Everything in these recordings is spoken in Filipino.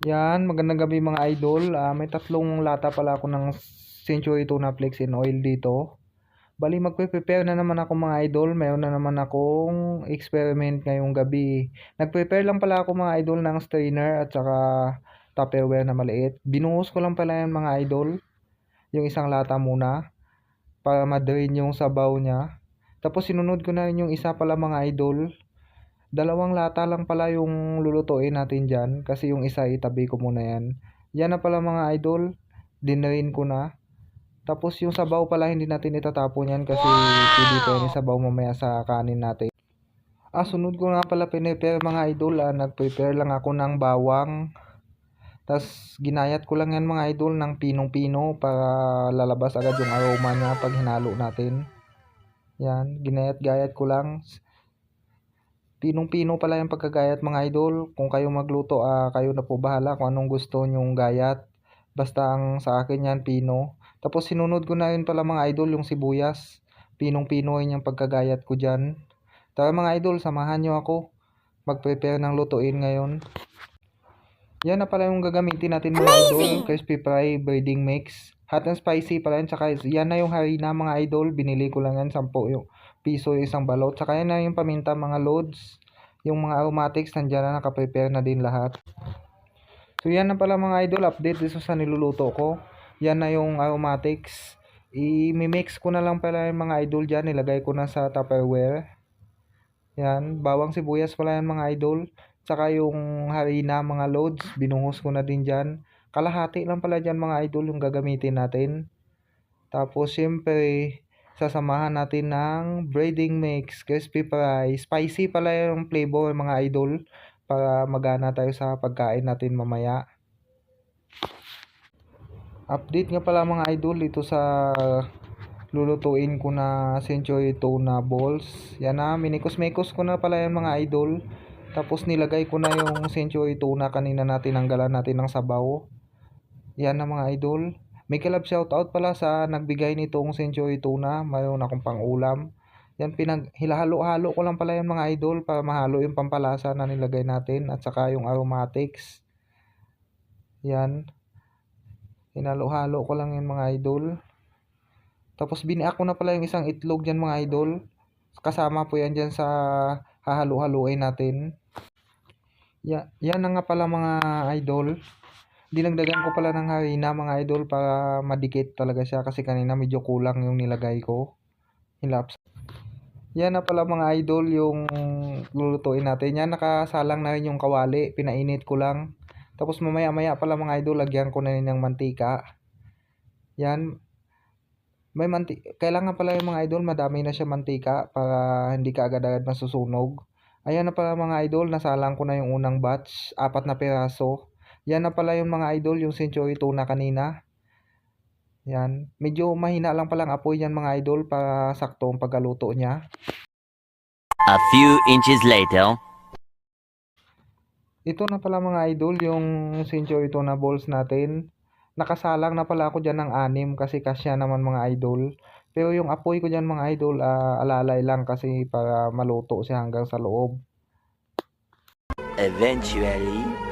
Yan, magandang gabi mga idol. May tatlong lata pala ako ng Century Tuna Flakes in oil dito. Bali, magpe-prepare na naman ako mga idol. Mayroon na naman akong experiment ngayong gabi. Nag-prepare lang pala ako mga idol ng strainer at saka Tupperware na maliit. Binuhos ko lang pala yan mga idol. Yung isang lata muna para ma-drain yung sabaw niya. Tapos sinunod ko na rin yung isa pala mga idol. Dalawang lata lang pala yung lulutuin natin dyan kasi yung isa itabi ko muna yan. Yan na pala mga idol, dinarin ko na. Tapos yung sabaw pala hindi natin itatapon yan kasi pwede pa yan yung sabaw mamaya sa kanin natin. Sunod ko nga pala pinipare mga idol, nag-prepare lang ako ng bawang. Tapos ginayat ko lang yan mga idol ng pinong-pino para lalabas agad yung aroma niya pag hinalo natin. Yan, ginayat-gayat ko lang. Pinong-pino pala yung pagkagayat mga idol. Kung kayo magluto, kayo na po bahala kung anong gusto nyong gayat. Basta ang sa akin yan, pino. Tapos sinunod ko na yun pala mga idol yung sibuyas. Pinong-pino yun yung pagkagayat ko dyan. Tara mga idol, samahan nyo ako. Mag-prepare ng lutuin ngayon. Yan na pala yung gagamitin natin mga idol. Crispy fry breading mix. Hot and spicy pala yan. Tsaka yan na yung harina mga idol. Binili ko lang yan 10 yung piso yung isang balot. Tsaka yan na yung paminta mga loads. Yung mga aromatics nandyan na nakaprepare na din lahat. So yan na pala mga idol. Update dito sa niluluto ko. Yan na yung aromatics. I-mix ko na lang pala yung mga idol dyan. Nilagay ko na sa Tupperware. Yan. Bawang sibuyas pala yan mga idol. Tsaka yung harina mga loads. Binuhos ko na din dyan. Kalahati lang pala dyan mga idol yung gagamitin natin. Tapos syempre sasamahan natin ng breading mix, crispy fry, spicy pala yung flavor mga idol para magana tayo sa pagkain natin mamaya. Update nga pala mga idol dito sa lulutuin ko na Century Tuna Balls. Yan na, minikos-mikos ko na pala yan mga idol. Tapos nilagay ko na yung Century Tuna kanina natin nanggalan natin ng sabaw. Yan na mga idol. May kalab shoutout pala sa nagbigay nitong Century Tuna. Mayroon akong pang-ulam. Yan, hilahalo-halo ko lang pala yung mga idol para mahalo yung pampalasa na nilagay natin at saka yung aromatics. Yan. Hinalo-halo ko lang yung mga idol. Tapos biniak ko na pala yung isang itlog dyan mga idol. Kasama po yan dyan sa hahalo-haloin natin. Yan na nga pala mga idol. Dinagdagan ko pala ng harina mga idol para madikit talaga siya kasi kanina medyo kulang yung nilagay ko. Hilaps. Yan na pala mga idol yung lulutuin natin. Yan, nakasalang na rin yung kawali. Pinainit ko lang. Tapos mamaya-maya pala mga idol, lagyan ko na rin ng mantika. Yan. Kailangan pala yung mga idol, madami na siya mantika para hindi ka agad-agad masusunog. Ayan na pala mga idol, nasalang ko na yung unang batch. 4 na piraso. Yan na pala yung mga idol, yung Century Tuna kanina. Yan. Medyo mahina lang palang apoy yan mga idol para sakto ang pagkaluto niya. A few inches later. Ito na pala mga idol, yung Century Tuna Balls natin. Nakasalang na pala ako dyan ng 6 kasi kasya naman mga idol. Pero yung apoy ko dyan mga idol, alalay lang kasi para maluto siya hanggang sa loob. Eventually.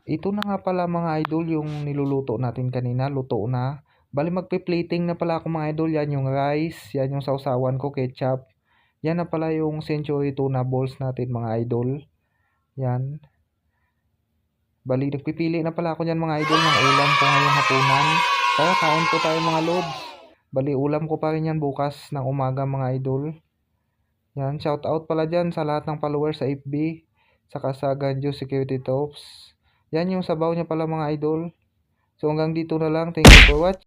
Ito na nga pala mga idol yung niluluto natin kanina, luto na. Bali magpe-plating na pala ako mga idol, yan yung rice, yan yung sausawan ko, ketchup. Yan na pala yung Century Tuna Balls natin mga idol. Yan. Bali nagpipili na pala ako dyan mga idol ng ulam ko ngayong hapunan. Kaya kain po tayo mga lods. Bali ulam ko pa rin yan bukas ng umaga mga idol. Yan, shout out pala dyan sa lahat ng followers sa FB. Saka sa Ganjo Security Tops. Yan yung sabaw niya pala mga idol. So hanggang dito na lang. Thank you for watching.